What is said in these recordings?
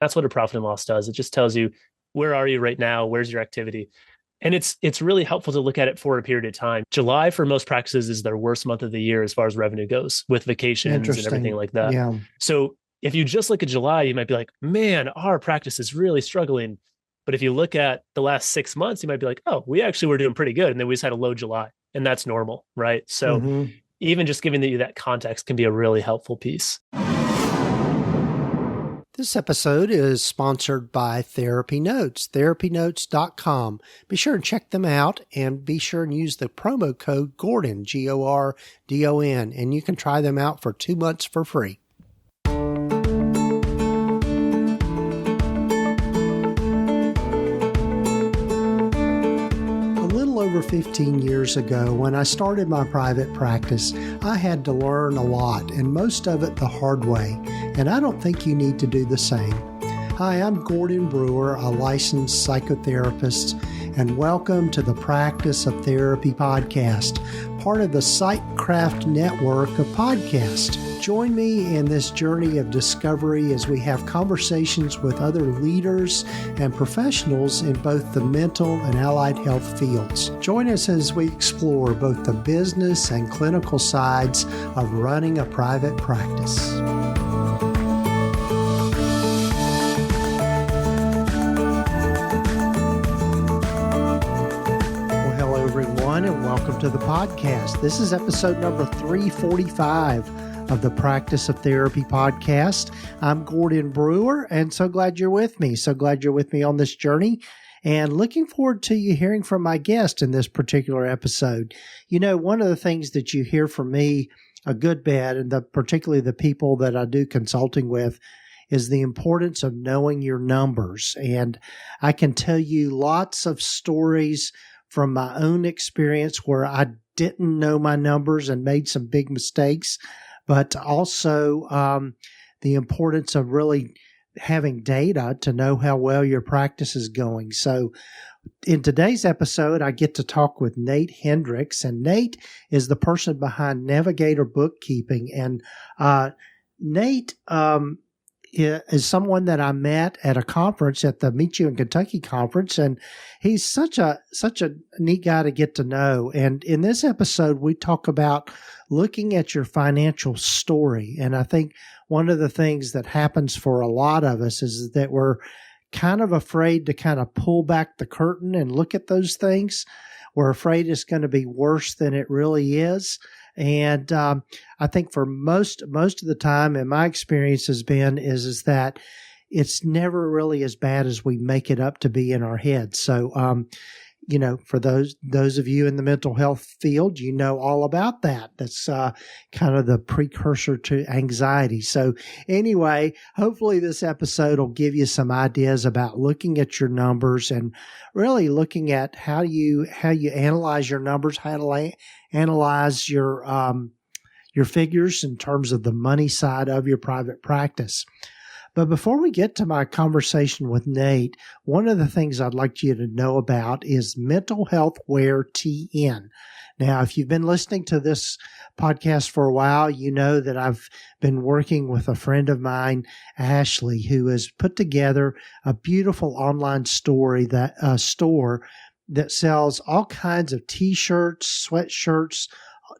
That's what a profit and loss does. It just tells you, where are you right now? Where's your activity? And it's really helpful to look at it for a period of time. July for most practices is their worst month of the year as far as revenue goes, with vacations and everything Interesting. like that. Yeah. So if you just look at July, you might be like, man, our practice is really struggling. But if you look at the last 6 months, you might be like, oh, we actually were doing pretty good. And then we just had a low July, and that's normal, right? So Mm-hmm. even just giving you that context can be a really helpful piece. This episode is sponsored by TherapyNotes, therapynotes.com. Be sure and check them out, and be sure and use the promo code Gordon, Gordon, and you can try them out for 2 months for free. Over 15 years ago, when I started my private practice, I had to learn a lot, and most of it the hard way, and I don't think you need to do the same. Hi, I'm Gordon Brewer, a licensed psychotherapist, and welcome to the Practice of Therapy podcast, part of the Psychcraft network of podcasts. Join me in this journey of discovery as we have conversations with other leaders and professionals in both the mental and allied health fields. Join us as we explore both the business and clinical sides of running a private practice. And welcome to the podcast. This is episode number 345 of the Practice of Therapy podcast. I'm Gordon Brewer, and so glad you're with me. So glad you're with me on this journey, and looking forward to you hearing from my guest in this particular episode. You know, one of the things that you hear from me a good bit, and particularly the people that I do consulting with, is the importance of knowing your numbers. And I can tell you lots of stories from my own experience where I didn't know my numbers and made some big mistakes, but also the importance of really having data to know how well your practice is going. So in today's episode, I get to talk with Nate Hendrikse, and Nate is the person behind Navigator Bookkeeping. And Nate is someone that I met at a conference, at the Meet You in Kentucky conference, and he's such a neat guy to get to know. And in this episode, we talk about looking at your financial story. And I think one of the things that happens for a lot of us is that we're kind of afraid to kind of pull back the curtain and look at those things. We're afraid it's going to be worse than it really is. And I think for most of the time, and my experience has been, is that it's never really as bad as we make it up to be in our heads. So, you know, for those of you in the mental health field, you know all about that. That's kind of the precursor to anxiety. So anyway, hopefully this episode will give you some ideas about looking at your numbers and really looking at how you analyze your numbers, how to analyze your figures in terms of the money side of your private practice. But before we get to my conversation with Nate, one of the things I'd like you to know about is Mental Health Wear TN. Now, if you've been listening to this podcast for a while, you know that I've been working with a friend of mine, Ashley, who has put together a beautiful online store that sells all kinds of t-shirts, sweatshirts,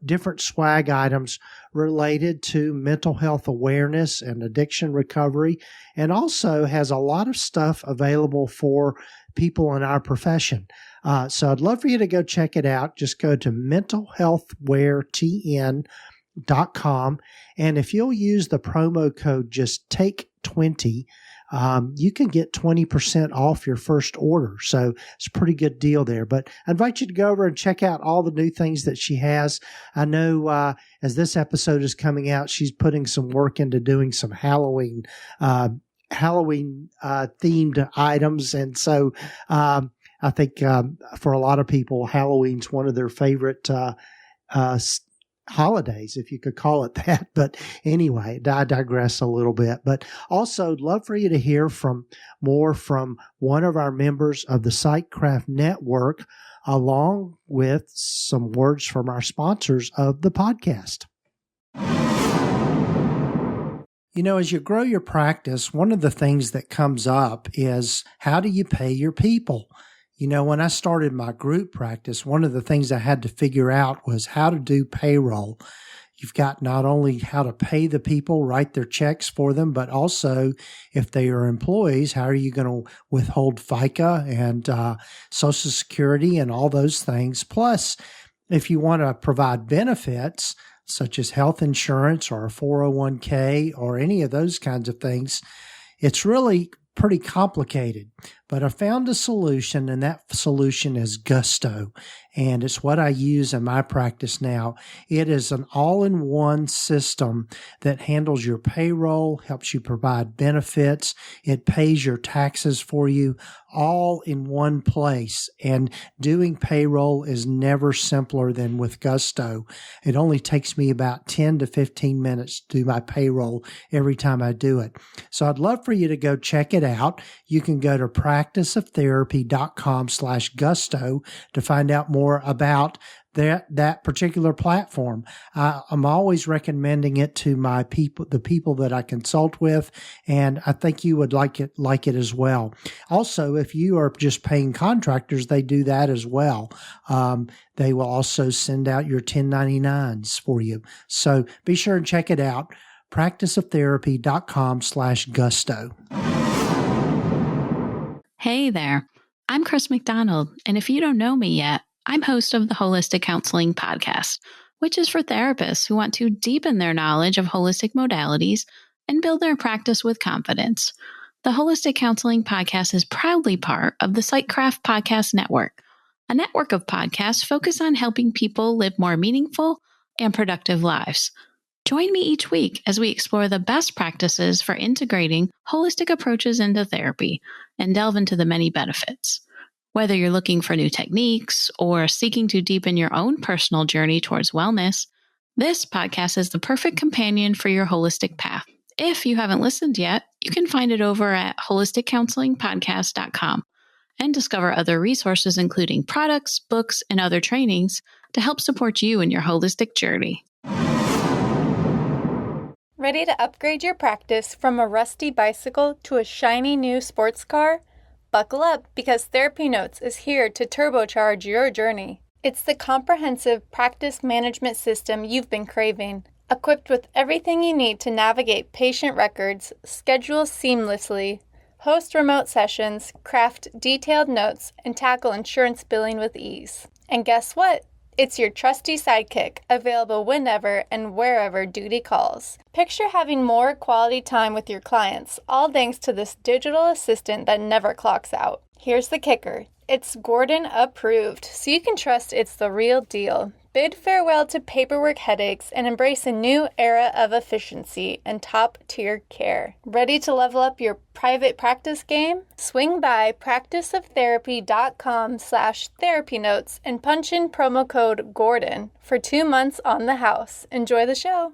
different swag items related to mental health awareness and addiction recovery, and also has a lot of stuff available for people in our profession. So I'd love for you to go check it out. Just go to mentalhealthweartn.com, and if you'll use the promo code just take20, you can get 20% off your first order. So it's a pretty good deal there. But I invite you to go over and check out all the new things that she has. I know as this episode is coming out, she's putting some work into doing some Halloween themed items. And so I think for a lot of people, Halloween's one of their favorite holidays, if you could call it that. But anyway, I digress a little bit. But also, I'd love for you to hear more from one of our members of the Psychcraft network, along with some words from our sponsors of the podcast. As you grow your practice, one of the things that comes up is how do you pay your people? When I started my group practice, one of the things I had to figure out was how to do payroll. You've got not only how to pay the people, write their checks for them, but also if they are employees, how are you going to withhold FICA and Social Security and all those things? Plus, if you want to provide benefits, such as health insurance or a 401k or any of those kinds of things, it's really pretty complicated. But I found a solution, and that solution is Gusto. And it's what I use in my practice now. It is an all-in-one system that handles your payroll, helps you provide benefits. It pays your taxes for you all in one place. And doing payroll is never simpler than with Gusto. It only takes me about 10 to 15 minutes to do my payroll every time I do it. So I'd love for you to go check it out. You can go to practiceoftherapy.com/gusto to find out more about that particular platform. I'm always recommending it to my people, the people that I consult with, and I think you would like it as well. Also, if you are just paying contractors, they do that as well. They will also send out your 1099s for you. So be sure and check it out. practiceoftherapy.com/gusto. Hey there, I'm Chris McDonald, and if you don't know me yet, I'm host of the Holistic Counseling Podcast, which is for therapists who want to deepen their knowledge of holistic modalities and build their practice with confidence. The Holistic Counseling Podcast is proudly part of the Sightcraft Podcast Network, a network of podcasts focused on helping people live more meaningful and productive lives. Join me each week as we explore the best practices for integrating holistic approaches into therapy and delve into the many benefits. Whether you're looking for new techniques or seeking to deepen your own personal journey towards wellness, this podcast is the perfect companion for your holistic path. If you haven't listened yet, you can find it over at holisticcounselingpodcast.com and discover other resources, including products, books, and other trainings to help support you in your holistic journey. Ready to upgrade your practice from a rusty bicycle to a shiny new sports car? Buckle up, because TherapyNotes is here to turbocharge your journey. It's the comprehensive practice management system you've been craving, equipped with everything you need to navigate patient records, schedule seamlessly, host remote sessions, craft detailed notes, and tackle insurance billing with ease. And guess what? It's your trusty sidekick, available whenever and wherever duty calls. Picture having more quality time with your clients, all thanks to this digital assistant that never clocks out. Here's the kicker. It's Gordon approved, so you can trust it's the real deal. Bid farewell to paperwork headaches and embrace a new era of efficiency and top-tier care. Ready to level up your private practice game? Swing by practiceoftherapy.com/therapynotes and punch in promo code GORDON for 2 months on the house. Enjoy the show.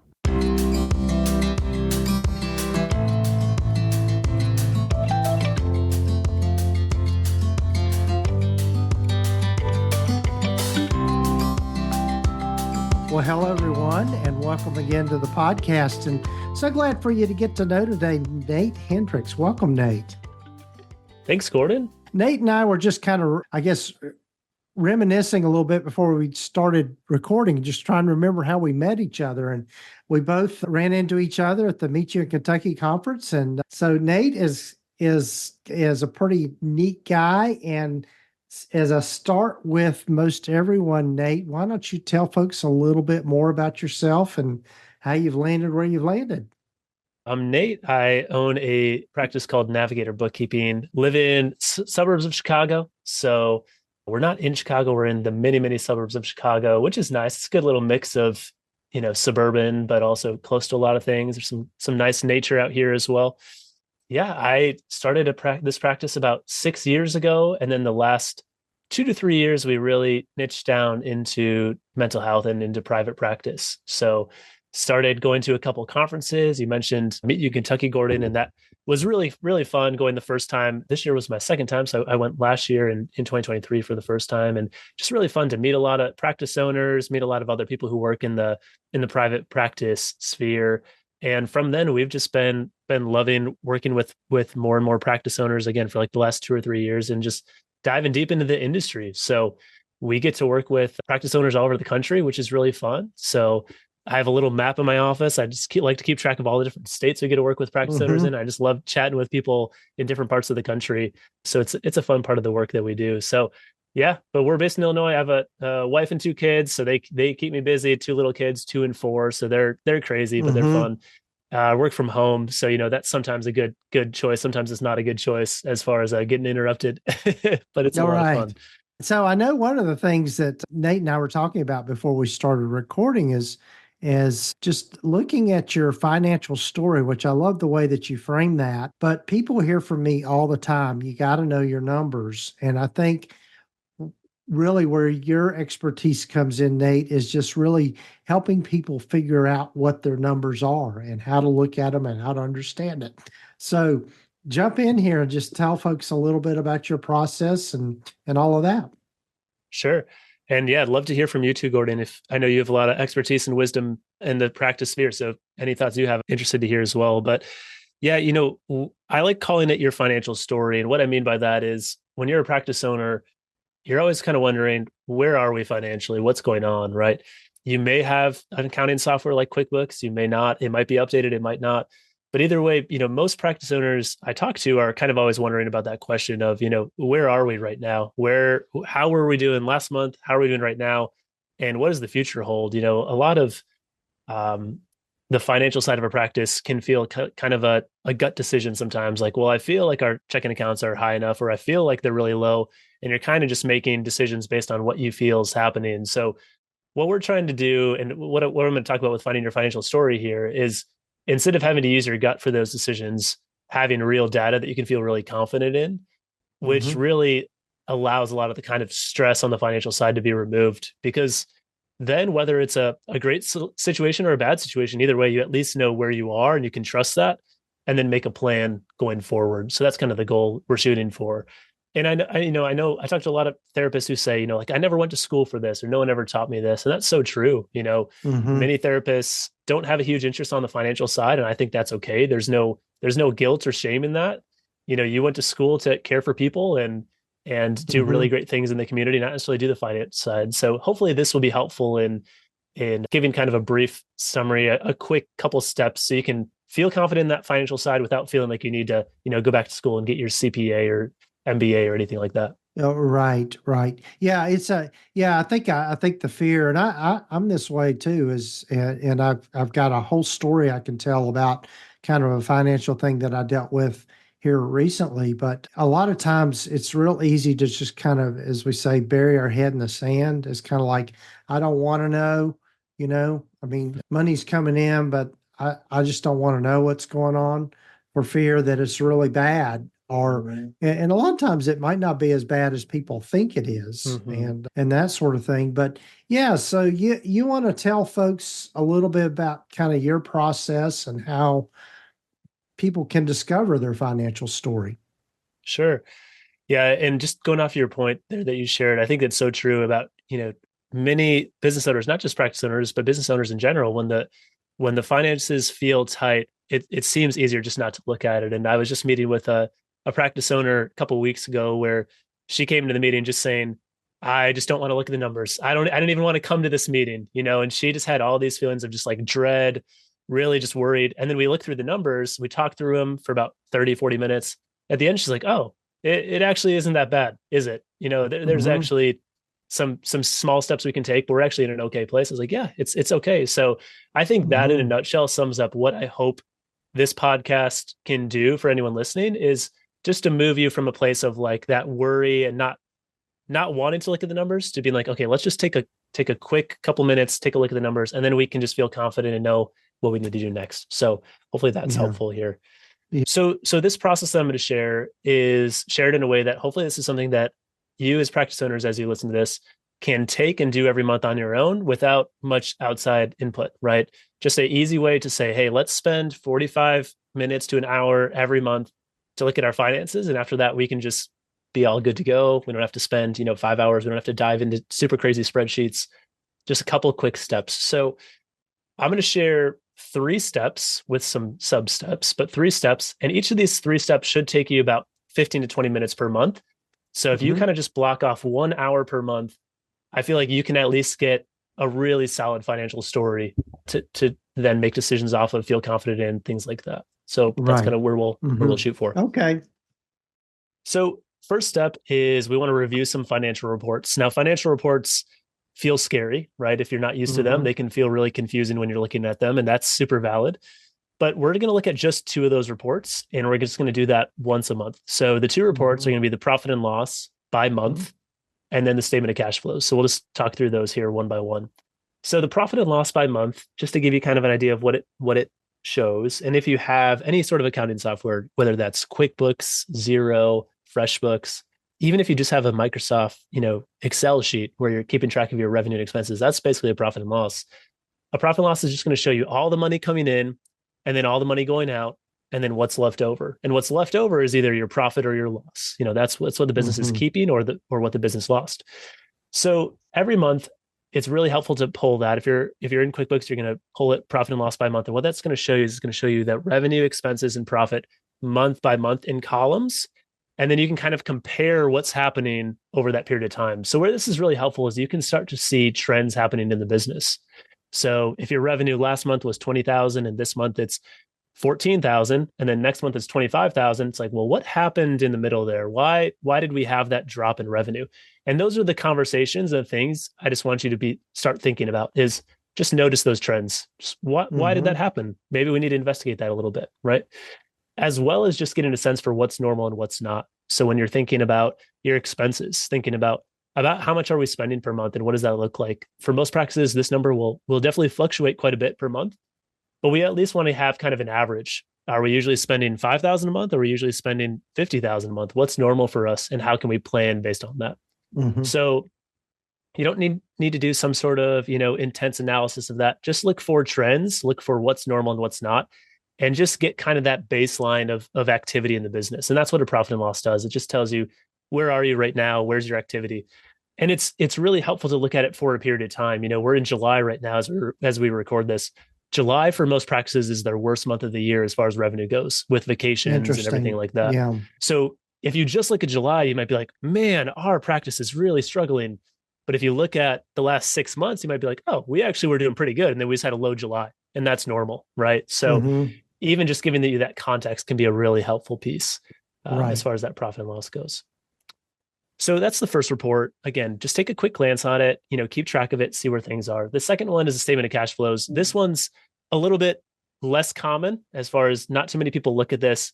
Well, hello, everyone, and welcome again to the podcast. And so glad for you to get to know today Nate Hendrikse. Welcome, Nate. Thanks, Gordon. Nate and I were just kind of, reminiscing a little bit before we started recording, just trying to remember how we met each other. And we both ran into each other at the Meet You in Kentucky conference. And so Nate is a pretty neat guy. And as I start with most everyone, Nate, why don't you tell folks a little bit more about yourself and how you've landed where you've landed? I'm Nate. I own a practice called Navigator Bookkeeping, live in suburbs of Chicago. So we're not in Chicago. We're in the many, many suburbs of Chicago, which is nice. It's a good little mix of, suburban, but also close to a lot of things. There's some nice nature out here as well. Yeah, I started this practice about 6 years ago. And then the last 2 to 3 years, we really niched down into mental health and into private practice. So started going to a couple conferences. You mentioned Meet You Kentucky, Gordon, and that was really, really fun going the first time. This year was my second time. So I went last year in 2023 for the first time, and just really fun to meet a lot of practice owners, meet a lot of other people who work in the private practice sphere. And from then we've just been loving working with more and more practice owners again for like the last 2 or 3 years and just diving deep into the industry. So we get to work with practice owners all over the country, which is really fun. So I have a little map in my office. I just like to keep track of all the different states we get to work with practice owners in. I just love chatting with people in different parts of the country. So it's a fun part of the work that we do. So yeah, but we're based in Illinois. I have a wife and 2 kids, so they keep me busy. 2 little kids, 2 and 4, so they're crazy, but they're fun. Work from home, so that's sometimes a good choice. Sometimes it's not a good choice as far as getting interrupted, but it's a lot of fun. So I know one of the things that Nate and I were talking about before we started recording is just looking at your financial story, which I love the way that you frame that. But people hear from me all the time, you got to know your numbers. And I think really where your expertise comes in, Nate, is just really helping people figure out what their numbers are and how to look at them and how to understand it. So jump in here and just tell folks a little bit about your process and all of that. Sure. And yeah, I'd love to hear from you too, Gordon. If I know you have a lot of expertise and wisdom in the practice sphere, so any thoughts you have, interested to hear as well. But yeah, I like calling it your financial story. And what I mean by that is when you're a practice owner, you're always kind of wondering, where are we financially? What's going on, right? You may have an accounting software like QuickBooks. You may not. It might be updated. It might not. But either way, most practice owners I talk to are kind of always wondering about that question of, where are we right now? How were we doing last month? How are we doing right now? And what does the future hold? A lot of the financial side of a practice can feel kind of a gut decision sometimes. Like, well, I feel like our checking accounts are high enough, or I feel like they're really low. And you're kind of just making decisions based on what you feel is happening. So what we're trying to do, and what I'm going to talk about with finding your financial story here, is instead of having to use your gut for those decisions, having real data that you can feel really confident in, which really allows a lot of the kind of stress on the financial side to be removed. Because then whether it's a great situation or a bad situation, either way, you at least know where you are and you can trust that and then make a plan going forward. So that's kind of the goal we're shooting for. And I know I talked to a lot of therapists who say, like, I never went to school for this, or no one ever taught me this. And that's so true. Many therapists don't have a huge interest on the financial side. And I think that's okay. There's no guilt or shame in that. You went to school to care for people and do really great things in the community, not necessarily do the finance side. So hopefully this will be helpful in giving kind of a brief summary, a quick couple steps so you can feel confident in that financial side without feeling like you need to, go back to school and get your CPA or MBA or anything like that. Oh, right. Yeah, I think the fear, and I'm this way too, and I've got a whole story I can tell about kind of a financial thing that I dealt with here recently. But a lot of times it's real easy to just kind of, as we say, bury our head in the sand. It's kind of like, I don't want to know, I mean, money's coming in, but I just don't want to know what's going on for fear that it's really bad. And a lot of times it might not be as bad as people think it is, and that sort of thing. But yeah, so you want to tell folks a little bit about kind of your process and how people can discover their financial story. Sure. Yeah. And just going off your point there that you shared, I think it's so true about, many business owners, not just practice owners, but business owners in general. When the finances feel tight, it seems easier just not to look at it. And I was just meeting with a practice owner a couple of weeks ago where she came to the meeting just saying, I just don't want to look at the numbers. I don't even want to come to this meeting, and she just had all these feelings of just like dread, really just worried. And then we looked through the numbers, we talked through them for about 30, 40 minutes. At the end, she's like, oh, it actually isn't that bad, is it? There's actually some small steps we can take, but we're actually in an okay place. I was like, yeah, it's okay. So I think that in a nutshell sums up what I hope this podcast can do for anyone listening, is just to move you from a place of like that worry and not wanting to look at the numbers to being like, okay, let's just take a quick couple minutes, take a look at the numbers, and then we can just feel confident and know what we need to do next. So hopefully that's helpful here. Yeah. So this process that I'm going to share is shared in a way that hopefully this is something that you as practice owners, as you listen to this, can take and do every month on your own without much outside input, right? Just an easy way to say, hey, let's spend 45 minutes to an hour every month to look at our finances. And after that, we can just be all good to go. We don't have to spend, 5 hours. We don't have to dive into super crazy spreadsheets, just a couple of quick steps. So I'm going to share three steps with some sub steps, but three steps. And each of these three steps should take you about 15 to 20 minutes per month. So if you kind of just block off 1 hour per month, I feel like you can at least get a really solid financial story to then make decisions off of, feel confident in, things like that. So that's kind of where we'll shoot for. Okay. So first step is we want to review some financial reports. Now, financial reports feel scary, right? If you're not used to them, they can feel really confusing when you're looking at them, and that's super valid. But we're going to look at just two of those reports, and we're just going to do that once a month. So the two reports are going to be the profit and loss by month, and then the statement of cash flows. So we'll just talk through those here one by one. So the profit and loss by month, just to give you kind of an idea of what it shows. And if you have any sort of accounting software, whether that's QuickBooks, Xero, FreshBooks, even if you just have a Microsoft, Excel sheet where you're keeping track of your revenue and expenses, that's basically a profit and loss. A profit and loss is just going to show you all the money coming in and then all the money going out and then what's left over. And what's left over is either your profit or your loss. That's what the business is keeping or what the business lost. So every month, it's really helpful to pull that. If you're in QuickBooks, you're going to pull it profit and loss by month. And what that's going to show you is it's going to show you that revenue, expenses, and profit month by month in columns. And then you can kind of compare what's happening over that period of time. So where this is really helpful is you can start to see trends happening in the business. So if your revenue last month was 20,000 and this month it's 14,000, and then next month it's 25,000, it's like, well, what happened in the middle there? Why did we have that drop in revenue? And those are the conversations and things I just want you to start thinking about is just notice those trends. Just why did that happen? Maybe we need to investigate that a little bit, right? As well as just getting a sense for what's normal and what's not. So when you're thinking about your expenses, thinking about how much are we spending per month and what does that look like? For most practices, this number will definitely fluctuate quite a bit per month, but we at least want to have kind of an average. Are we usually spending 5,000 a month? Or are we usually spending 50,000 a month? What's normal for us and how can we plan based on that? So you don't need to do some sort of, intense analysis of that. Just look for trends, look for what's normal and what's not, and just get kind of that baseline of activity in the business. And that's what a profit and loss does. It just tells you, where are you right now? Where's your activity? And it's really helpful to look at it for a period of time. We're in July right now as we record this. July for most practices is their worst month of the year as far as revenue goes, with vacations and everything like that. Yeah. So if you just look at July, you might be like, man, our practice is really struggling. But if you look at the last 6 months, you might be like, oh, we actually were doing pretty good. And then we just had a low July, and that's normal, right? So even just giving you that context can be a really helpful piece as far as that profit and loss goes. So that's the first report. Again, just take a quick glance on it, keep track of it, see where things are. The second one is a statement of cash flows. This one's a little bit less common as far as not too many people look at this,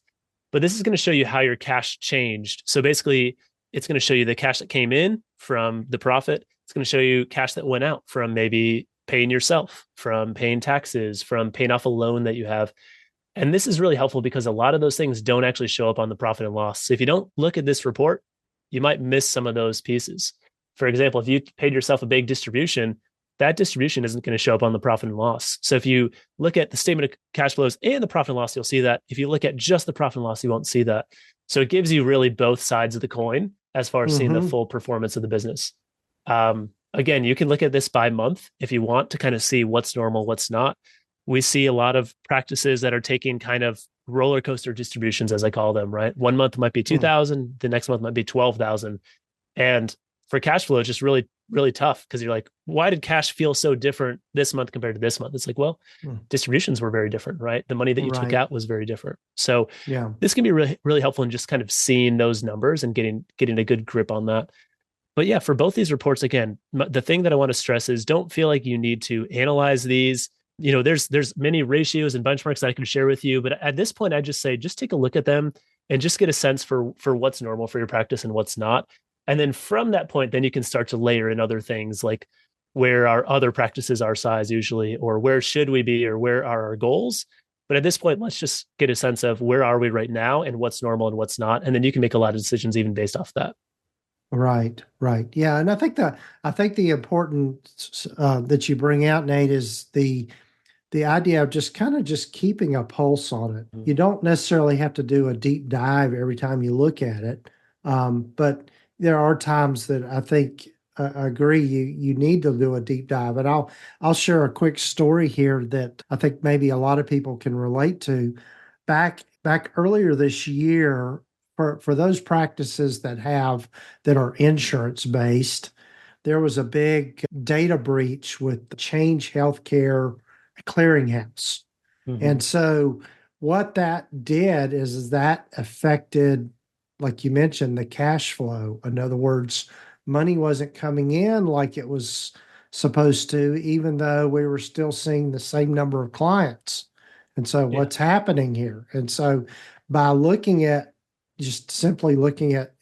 but this is going to show you how your cash changed. So basically, it's going to show you the cash that came in from the profit. It's going to show you cash that went out from maybe paying yourself, from paying taxes, from paying off a loan that you have. And this is really helpful because a lot of those things don't actually show up on the profit and loss. So if you don't look at this report, you might miss some of those pieces. For example, if you paid yourself a big distribution, that distribution isn't going to show up on the profit and loss. So if you look at the statement of cash flows and the profit and loss, you'll see that. If you look at just the profit and loss, you won't see that. So it gives you really both sides of the coin as far as seeing the full performance of the business. Again, you can look at this by month if you want to kind of see what's normal, what's not. We see a lot of practices that are taking kind of roller coaster distributions, as I call them, right? 1 month might be 2,000, the next month might be 12,000. And for cash flow, it's just really, really tough because you're like, why did cash feel so different this month compared to this month? It's like, well, distributions were very different, right? The money that you took out was very different. So this can be really, really helpful in just kind of seeing those numbers and getting a good grip on that. But yeah, for both these reports, again, the thing that I want to stress is don't feel like you need to analyze these. There's many ratios and benchmarks that I can share with you, but at this point, I just say, just take a look at them and just get a sense for what's normal for your practice and what's not. And then from that point, then you can start to layer in other things like where are other practices our size usually, or where should we be, or where are our goals? But at this point, let's just get a sense of where are we right now and what's normal and what's not. And then you can make a lot of decisions even based off that. Right. Yeah. And I think the importance that you bring out, Nate, is the idea of just keeping a pulse on it. You don't necessarily have to do a deep dive every time you look at it. But there are times that I think agree. You need to do a deep dive, and I'll share a quick story here that I think maybe a lot of people can relate to. Back earlier this year, for those practices that are insurance based, there was a big data breach with the Change Healthcare Clearinghouse. And so what that did is that affected, like you mentioned, the cash flow. In other words, money wasn't coming in like it was supposed to, even though we were still seeing the same number of clients. And so Yeah. what's happening here? And so by just simply looking at,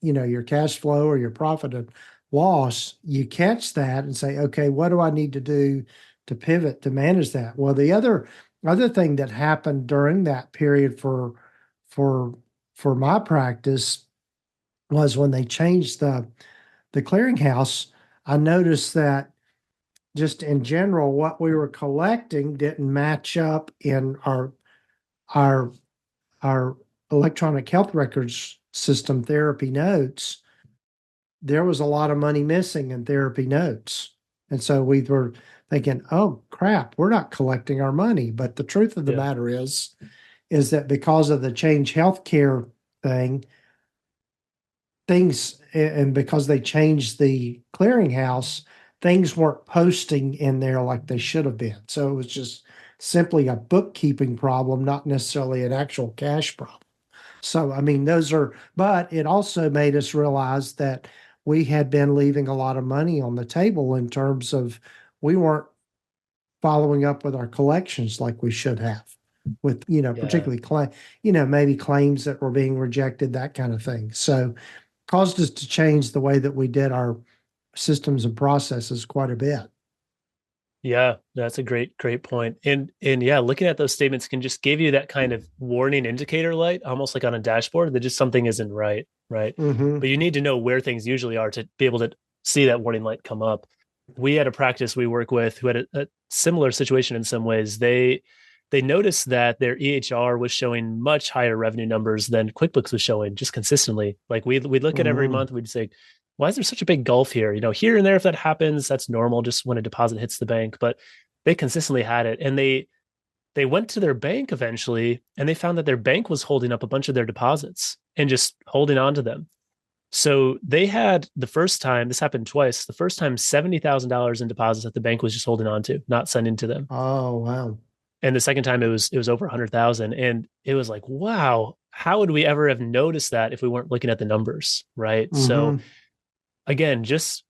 your cash flow or your profit and loss, you catch that and say, okay, what do I need to do to pivot to manage that? Well, the other thing that happened during that period for my practice was when they changed the clearinghouse. I noticed that just in general, what we were collecting didn't match up in our our electronic health records system, TherapyNotes. There was a lot of money missing in TherapyNotes. And so we were thinking, oh crap, we're not collecting our money. But the truth of the matter is that because of the Change Healthcare things, and because they changed the clearinghouse, things weren't posting in there like they should have been. So it was just simply a bookkeeping problem, not necessarily an actual cash problem. So, I mean, but it also made us realize that we had been leaving a lot of money on the table in terms of we weren't following up with our collections like we should have with, particularly maybe claims that were being rejected, that kind of thing. So caused us to change the way that we did our systems and processes quite a bit. Yeah, that's a great point. And yeah, looking at those statements can just give you that kind of warning indicator light, almost like on a dashboard, that just something isn't right. Mm-hmm. But you need to know where things usually are to be able to see that warning light come up. We had a practice we work with who had a similar situation in some ways. They noticed that their EHR was showing much higher revenue numbers than QuickBooks was showing just consistently. Like we'd look at every month, we'd say, why is there such a big gulf here? Here and there, if that happens, that's normal, just when a deposit hits the bank. But they consistently had it. And they went to their bank eventually, and they found that their bank was holding up a bunch of their deposits and just holding on to them. So they had the first time, this happened twice, the first time $70,000 in deposits that the bank was just holding on to, not sending to them. Oh, wow. And the second time it was over 100,000. And it was like, wow, how would we ever have noticed that if we weren't looking at the numbers? Right. Mm-hmm. So again, just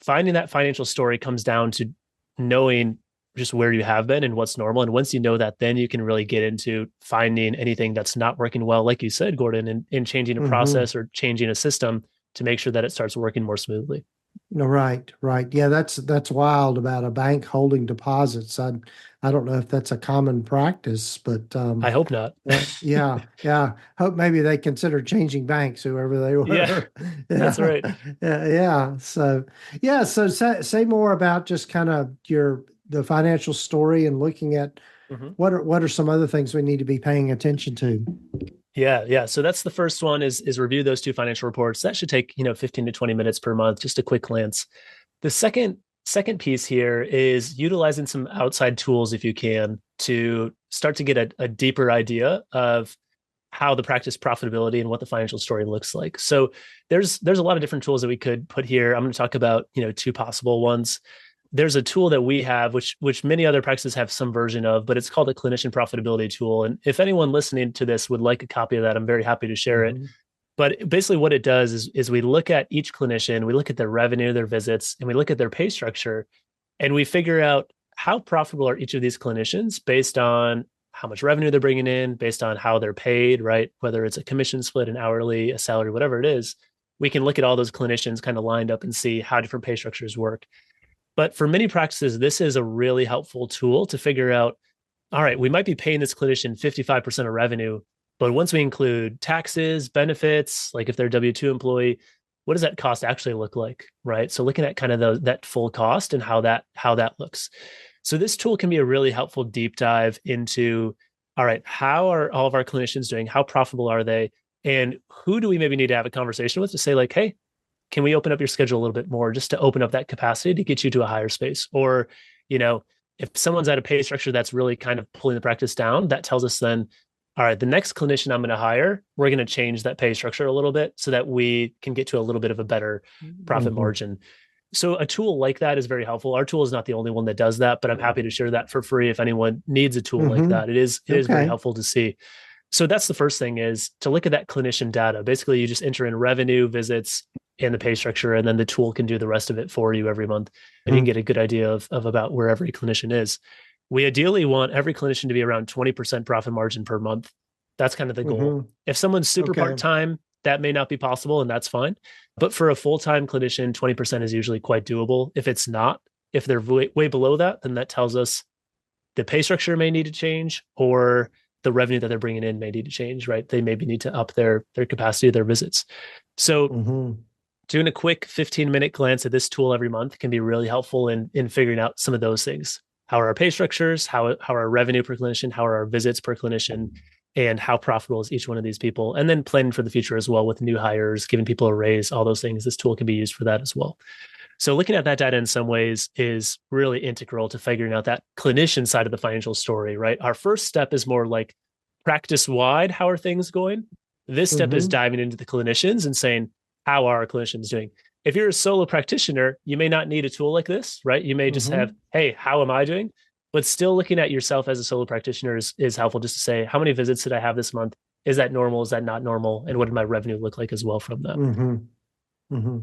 finding that financial story comes down to knowing just where you have been and what's normal. And once you know that, then you can really get into finding anything that's not working well, like you said, Gordon, and changing a process or changing a system to make sure that it starts working more smoothly. Right. Yeah, that's wild about a bank holding deposits. I don't know if that's a common practice, but I hope not. yeah. Hope maybe they consider changing banks, whoever they were. Yeah, that's right. Yeah. So say more about just kind of the financial story and looking at what are some other things we need to be paying attention to. Yeah. So that's the first one is review those two financial reports. That should take 15 to 20 minutes per month, just a quick glance. The second piece here is utilizing some outside tools, if you can, to start to get a deeper idea of how the practice profitability and what the financial story looks like. So there's a lot of different tools that we could put here. I'm going to talk about two possible ones. There's a tool that we have, which many other practices have some version of, but it's called a clinician profitability tool. And if anyone listening to this would like a copy of that, I'm very happy to share it. But basically what it does is we look at each clinician, we look at their revenue, their visits, and we look at their pay structure, and we figure out how profitable are each of these clinicians based on how much revenue they're bringing in, based on how they're paid, right? Whether it's a commission split, an hourly, a salary, whatever it is, we can look at all those clinicians kind of lined up and see how different pay structures work. But for many practices, this is a really helpful tool to figure out, all right, we might be paying this clinician 55% of revenue, but once we include taxes, benefits, like if they're a W-2 employee, what does that cost actually look like, right? So looking at kind of that full cost and how that looks. So this tool can be a really helpful deep dive into, all right, how are all of our clinicians doing? How profitable are they? And who do we maybe need to have a conversation with to say like, hey, can we open up your schedule a little bit more just to open up that capacity to get you to a higher space? Or, if someone's at a pay structure that's really kind of pulling the practice down, that tells us then, all right, the next clinician I'm going to hire, we're going to change that pay structure a little bit so that we can get to a little bit of a better profit margin. So a tool like that is very helpful. Our tool is not the only one that does that, but I'm happy to share that for free if anyone needs a tool like that. It is very helpful to see. So that's the first thing, is to look at that clinician data. Basically, you just enter in revenue, visits, and the pay structure, and then the tool can do the rest of it for you every month. And you can get a good idea of about where every clinician is. We ideally want every clinician to be around 20% profit margin per month. That's kind of the goal. If someone's super part-time, that may not be possible, and that's fine. But for a full-time clinician, 20% is usually quite doable. If it's not, if they're way below that, then that tells us the pay structure may need to change, or the revenue that they're bringing in may need to change, right? They maybe need to up their capacity of their visits. So doing a quick 15-minute glance at this tool every month can be really helpful in figuring out some of those things. How are our pay structures? How are our revenue per clinician? How are our visits per clinician? And how profitable is each one of these people? And then planning for the future as well with new hires, giving people a raise, all those things. This tool can be used for that as well. So looking at that data in some ways is really integral to figuring out that clinician side of the financial story, right? Our first step is more like practice-wide, how are things going? This step is diving into the clinicians and saying, how are our clinicians doing? If you're a solo practitioner, you may not need a tool like this, right? You may just have, hey, how am I doing? But still looking at yourself as a solo practitioner is helpful, just to say, how many visits did I have this month? Is that normal? Is that not normal? And what did my revenue look like as well from that?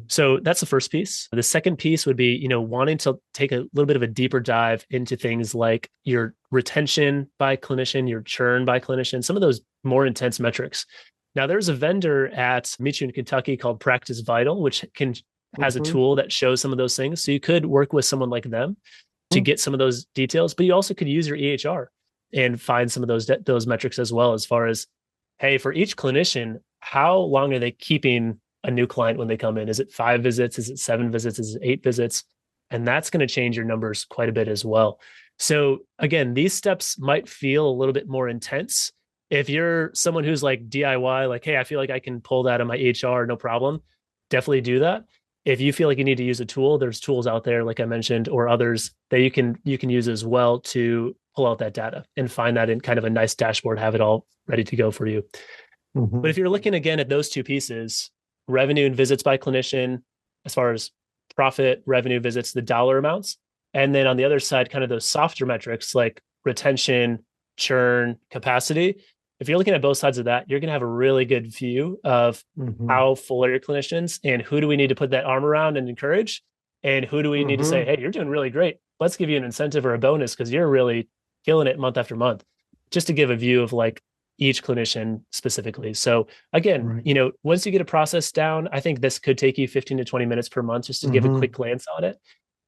So that's the first piece. The second piece would be, wanting to take a little bit of a deeper dive into things like your retention by clinician, your churn by clinician, some of those more intense metrics. Now, there's a vendor at Meet You in Kentucky called Practice Vital, which has a tool that shows some of those things. So you could work with someone like them to get some of those details, but you also could use your EHR and find some of those metrics as well, as far as, hey, for each clinician, how long are they keeping a new client when they come in? Is it 5 visits? Is it 7 visits? Is it 8 visits? And that's going to change your numbers quite a bit as well. So again, these steps might feel a little bit more intense. If you're someone who's like DIY, like, hey, I feel like I can pull that on my EHR, no problem, definitely do that. If you feel like you need to use a tool, there's tools out there, like I mentioned, or others that you can use as well to pull out that data and find that in kind of a nice dashboard, have it all ready to go for you. But if you're looking again at those two pieces, revenue and visits by clinician, as far as profit, revenue, visits, the dollar amounts, and then on the other side, kind of those softer metrics like retention, churn, capacity. If you're looking at both sides of that, you're going to have a really good view of how full are your clinicians and who do we need to put that arm around and encourage, and who do we need to say, hey, you're doing really great. Let's give you an incentive or a bonus because you're really killing it month after month, just to give a view of like each clinician specifically. So again, once you get a process down, I think this could take you 15 to 20 minutes per month just to give a quick glance on it.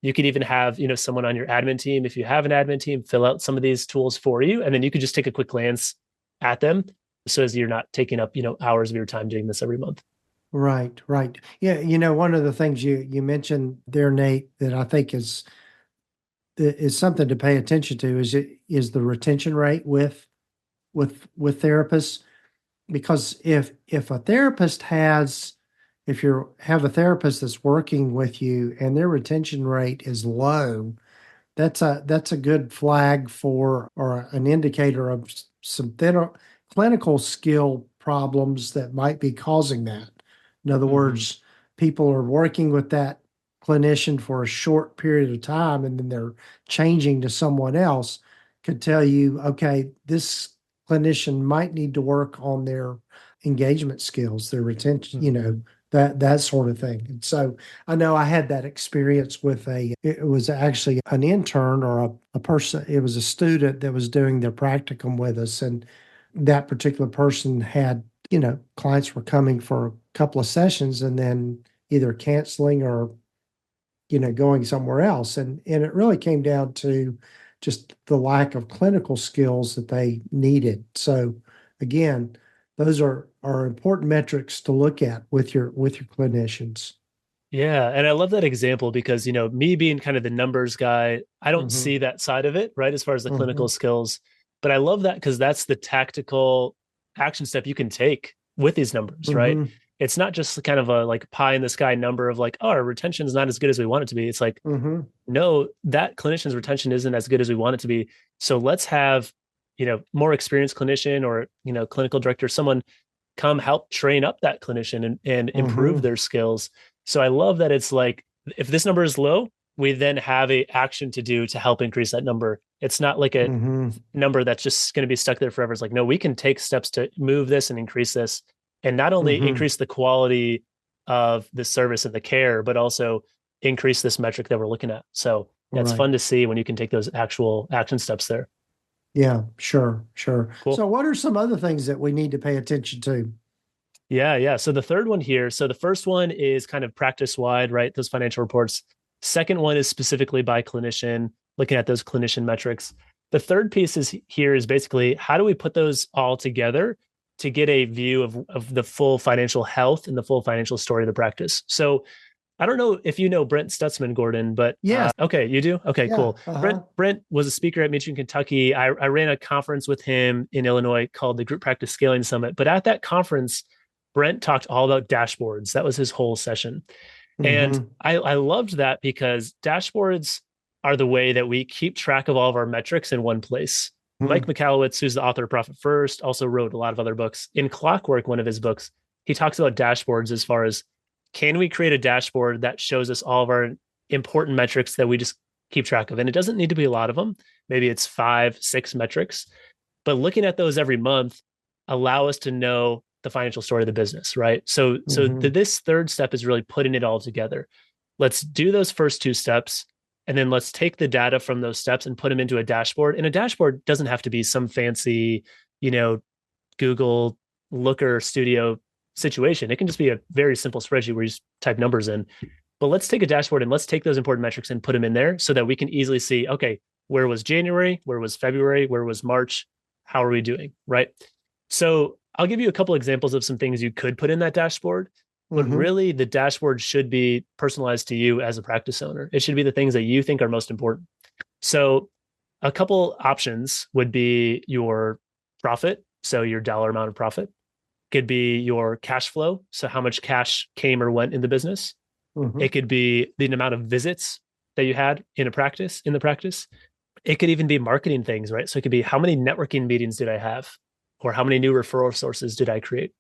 You could even have, someone on your admin team, if you have an admin team, fill out some of these tools for you. And then you could just take a quick glance at them so as you're not taking up, hours of your time doing this every month. Right. Yeah. One of the things you mentioned there, Nate, that I think is something to pay attention to is the retention rate with therapists. Because if you have a therapist that's working with you and their retention rate is low, that's a good flag for, or an indicator of some clinical skill problems that might be causing that. In other words, people are working with that clinician for a short period of time and then they're changing to someone else, could tell you, okay, this clinician might need to work on their engagement skills, their retention, that sort of thing. And so I know I had that experience with it was actually an intern or a person, it was a student that was doing their practicum with us. And that particular person had, clients were coming for a couple of sessions and then either canceling or, going somewhere else. And it really came down to just the lack of clinical skills that they needed. So again, those are important metrics to look at with your clinicians. Yeah. And I love that example because, me being kind of the numbers guy, I don't see that side of it, right? As far as the clinical skills, but I love that because that's the tactical action step you can take with these numbers, right? it's not just kind of a like pie in the sky number of like, oh, our retention is not as good as we want it to be. It's like, no, that clinician's retention isn't as good as we want it to be. So let's have, more experienced clinician or, clinical director, someone come help train up that clinician and improve their skills. So I love that it's like, if this number is low, we then have a action to do to help increase that number. It's not like a number that's just going to be stuck there forever. It's like, no, we can take steps to move this and increase this, and not only increase the quality of the service and the care, but also increase this metric that we're looking at. So it's fun to see when you can take those actual action steps there. Yeah, sure. Cool. So what are some other things that we need to pay attention to? Yeah. So the third one here. So the first one is kind of practice wide, right? Those financial reports. Second one is specifically by clinician, looking at those clinician metrics. The third piece is basically, how do we put those all together to get a view of the full financial health and the full financial story of the practice? So I don't know if you know Brent Stutzman, Gordon, but yes. Okay, you do? Okay, yeah, cool. Brent was a speaker at Michigan, Kentucky. I ran a conference with him in Illinois called the Group Practice Scaling Summit. But at that conference, Brent talked all about dashboards. That was his whole session. And I loved that because dashboards are the way that we keep track of all of our metrics in one place. Mike Michalowicz, who's the author of Profit First, also wrote a lot of other books. In Clockwork, one of his books, he talks about dashboards as far as, can we create a dashboard that shows us all of our important metrics that we just keep track of? And it doesn't need to be a lot of them. Maybe it's 5, 6 metrics, but looking at those every month allow us to know the financial story of the business, right? So this third step is really putting it all together. Let's do those first 2 steps, and then let's take the data from those steps and put them into a dashboard. And a dashboard doesn't have to be some fancy, Google Looker Studio situation. It can just be a very simple spreadsheet where you just type numbers in. But let's take a dashboard and let's take those important metrics and put them in there so that we can easily see, okay, where was January? Where was February? Where was March? How are we doing? Right? So I'll give you a couple examples of some things you could put in that dashboard, but really the dashboard should be personalized to you as a practice owner. It should be the things that you think are most important. So a couple options would be your profit. So your dollar amount of profit. Could be your cash flow. So how much cash came or went in the business. It could be the amount of visits that you had in the practice. It could even be marketing things, right? So it could be, how many networking meetings did I have? Or how many new referral sources did I create?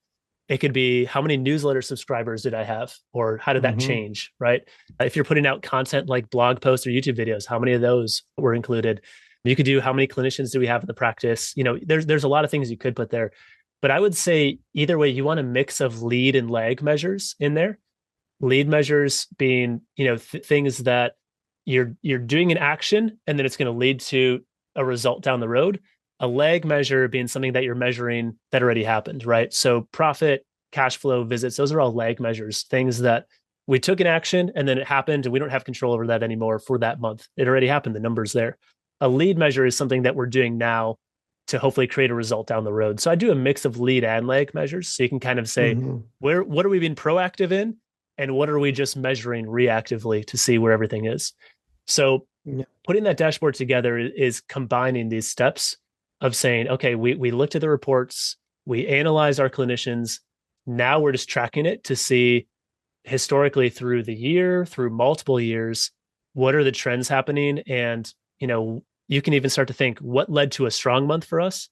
It could be, how many newsletter subscribers did I have? Or how did that change, right? If you're putting out content like blog posts or YouTube videos, how many of those were included? You could do, how many clinicians do we have in the practice? There's a lot of things you could put there. But I would say either way, you want a mix of lead and lag measures in there. Lead measures being, things that you're doing an action and then it's going to lead to a result down the road. A lag measure being something that you're measuring that already happened, right? So profit, cash flow, visits, those are all lag measures, things that we took an action and then it happened and we don't have control over that anymore for that month. It already happened, the number's there. A lead measure is something that we're doing now to hopefully create a result down the road. So I do a mix of lead and lag measures. So you can kind of say, what are we being proactive in? And what are we just measuring reactively to see where everything is? So putting that dashboard together is combining these steps of saying, okay, we looked at the reports, we analyzed our clinicians. Now we're just tracking it to see historically through the year, through multiple years, what are the trends happening? And, you can even start to think, what led to a strong month for us?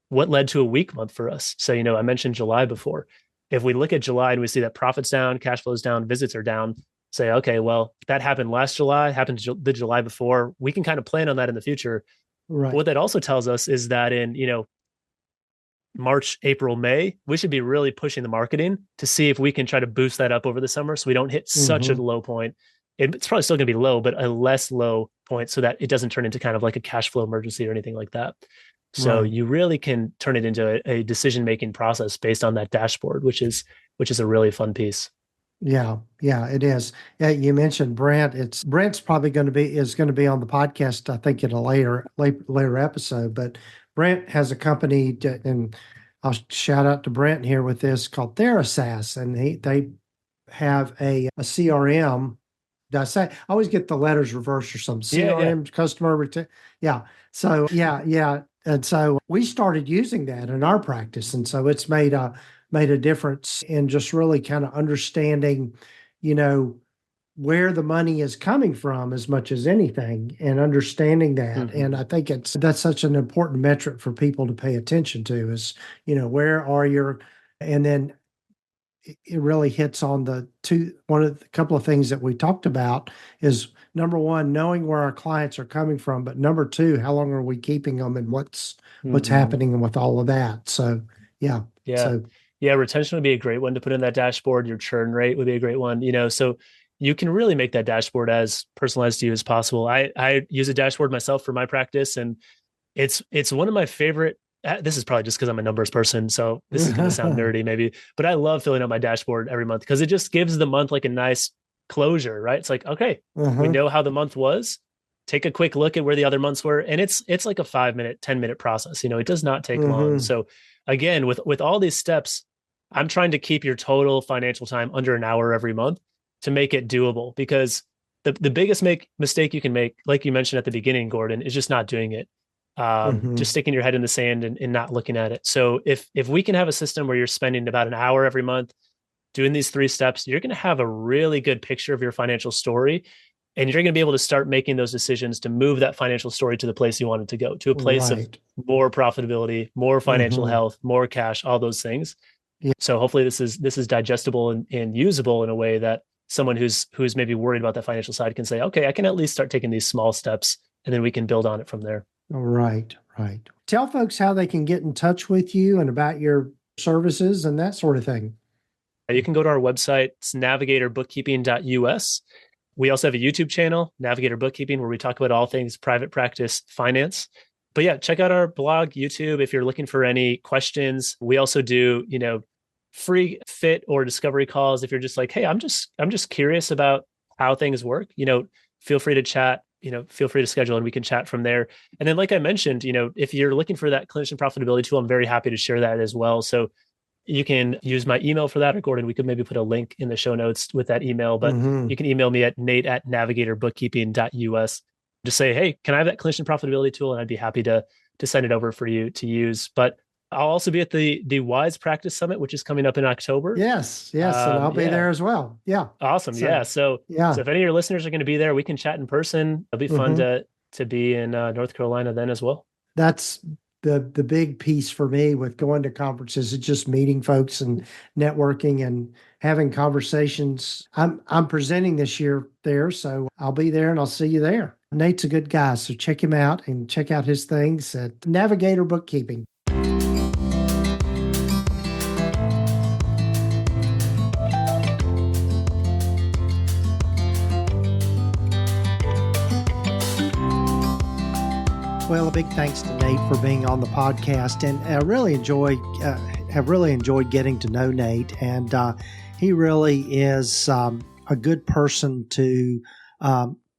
What led to a weak month for us? So, I mentioned July before. If we look at July and we see that profit's down, cash flow's down, visits are down, say, okay, well, that happened last July, happened the July before. We can kind of plan on that in the future. Right. What that also tells us is that in, March, April, May, we should be really pushing the marketing to see if we can try to boost that up over the summer so we don't hit such a low point. It's probably still going to be low, but a less low point so that it doesn't turn into kind of like a cash flow emergency or anything like that. So you really can turn it into a decision-making process based on that dashboard, which is a really fun piece. Yeah, it is. You mentioned Brent. Brent's probably going to be on the podcast, I think, in a later episode. But Brent has a company, and I'll shout out to Brent here with this, called TherapyNotes, and they have a CRM. Did I say? I always get the letters reversed or something. CRM, customer retention. Yeah. So yeah. And so we started using that in our practice, and so it's made made a difference in just really kind of understanding, where the money is coming from as much as anything, and understanding that. Mm-hmm. And I think that's such an important metric for people to pay attention to is, where are your, and then it really hits on the couple of things that we talked about is number one, knowing where our clients are coming from, but number two, how long are we keeping them and what's happening with all of that. So, yeah. Yeah. So, yeah. Retention would be a great one to put in that dashboard. Your churn rate would be a great one, so you can really make that dashboard as personalized to you as possible. I use a dashboard myself for my practice, and it's one of my favorite. This is probably just because I'm a numbers person, so this is going to sound nerdy maybe, but I love filling out my dashboard every month because it just gives the month like a nice closure, right? It's like, okay, we know how the month was. Take a quick look at where the other months were, and it's like a 5-minute, 10-minute process. It does not take long. So again, with all these steps, I'm trying to keep your total financial time under an hour every month to make it doable, because the biggest mistake you can make, like you mentioned at the beginning, Gordon, is just not doing it. Just sticking your head in the sand and not looking at it. So if we can have a system where you're spending about an hour every month doing these 3 steps, you're going to have a really good picture of your financial story, and you're going to be able to start making those decisions to move that financial story to the place you want it to go, to a place of more profitability, more financial health, more cash, all those things. Yeah. So hopefully this is digestible and usable in a way that someone who's maybe worried about that financial side can say, okay, I can at least start taking these small steps, and then we can build on it from there. Right. Tell folks how they can get in touch with you and about your services and that sort of thing. You can go to our website. It's navigatorbookkeeping.us. We also have a YouTube channel, Navigator Bookkeeping, where we talk about all things private practice finance. But yeah, check out our blog, YouTube, if you're looking for any questions. We also do, free fit or discovery calls. If you're just like, hey, I'm just curious about how things work, feel free to chat, feel free to schedule and we can chat from there. And then, like I mentioned, if you're looking for that clinician profitability tool, I'm very happy to share that as well. So you can use my email for that, or Gordon, we could maybe put a link in the show notes with that email, but you can email me at nate@navigatorbookkeeping.us. Just say, hey, can I have that clinician profitability tool? And I'd be happy to send it over for you to use. But I'll also be at the Wise Practice Summit, which is coming up in October. Yes. And I'll be there as well. Yeah. Awesome. So if any of your listeners are going to be there, we can chat in person. It'll be fun to be in North Carolina then as well. That's the big piece for me with going to conferences. It's just meeting folks and networking and having conversations. I'm presenting this year there, so I'll be there and I'll see you there. Nate's a good guy, so check him out and check out his things at Navigator Bookkeeping. Well, a big thanks to Nate for being on the podcast, and I really have really enjoyed getting to know Nate, and he really is a good person to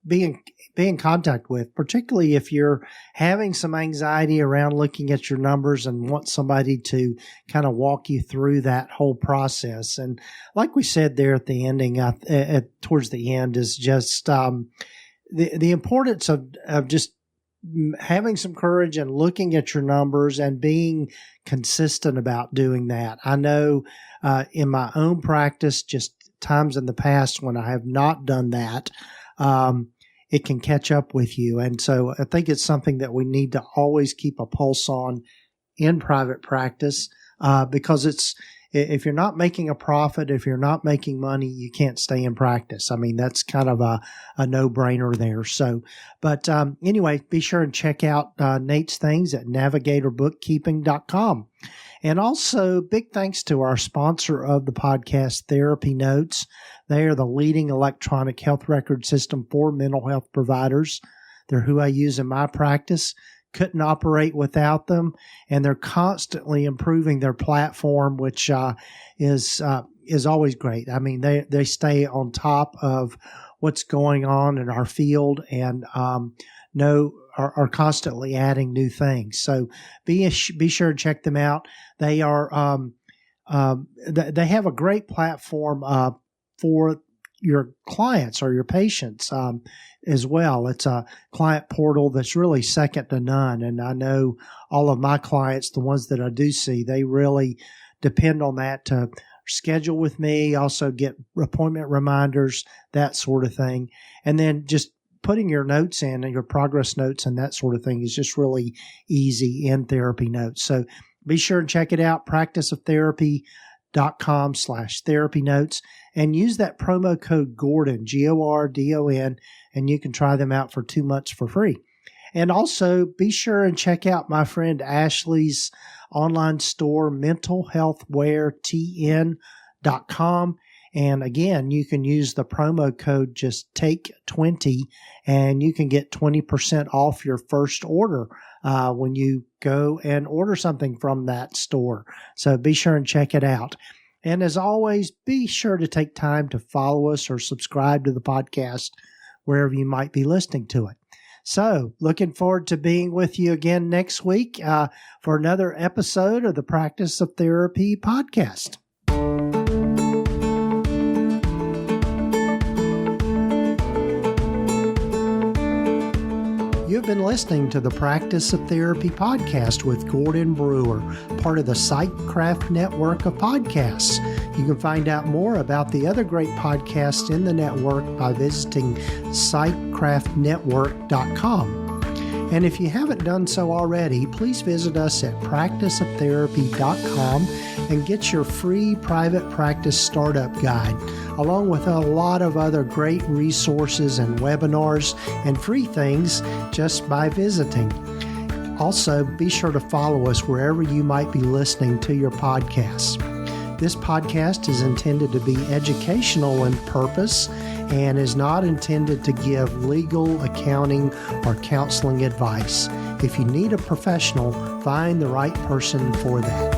be in contact with, particularly if you're having some anxiety around looking at your numbers and want somebody to kind of walk you through that whole process. And like we said there at the ending, towards the end, is just the importance of just having some courage and looking at your numbers and being consistent about doing that. I know in my own practice, just times in the past when I have not done that, it can catch up with you. And so I think it's something that we need to always keep a pulse on in private practice, because if you're not making a profit, if you're not making money, you can't stay in practice. I mean, that's kind of a no-brainer there. So, but anyway, be sure and check out Nate's things at navigatorbookkeeping.com. And also, big thanks to our sponsor of the podcast, TherapyNotes. They are the leading electronic health record system for mental health providers. They're who I use in my practice. Couldn't operate without them, and they're constantly improving their platform, which is always great. I mean, they stay on top of what's going on in our field, and are constantly adding new things. So be sure to check them out. They are they have a great platform for your clients or your patients as well. It's a client portal that's really second to none. And I know all of my clients, the ones that I do see, they really depend on that to schedule with me, also get appointment reminders, that sort of thing. And then just putting your notes in and your progress notes and that sort of thing is just really easy in TherapyNotes. So be sure and check it out, practiceoftherapy.com/TherapyNotes, and use that promo code Gordon, GORDON, and you can try them out for 2 months for free. And also be sure and check out my friend Ashley's online store, mentalhealthwaretn.com. And again, you can use the promo code just TAKE20 and you can get 20% off your first order when you go and order something from that store. So be sure and check it out. And as always, be sure to take time to follow us or subscribe to the podcast wherever you might be listening to it. So looking forward to being with you again next week for another episode of the Practice of Therapy podcast. You've been listening to the Practice of Therapy podcast with Gordon Brewer, part of the PsychCraft network of podcasts. You can find out more about the other great podcasts in the network by visiting psychcraftnetwork.com. And if you haven't done so already, please visit us at practiceoftherapy.com and get your free private practice startup guide, along with a lot of other great resources and webinars and free things just by visiting. Also, be sure to follow us wherever you might be listening to your podcasts. This podcast is intended to be educational in purpose and is not intended to give legal, accounting, or counseling advice. If you need a professional, find the right person for that.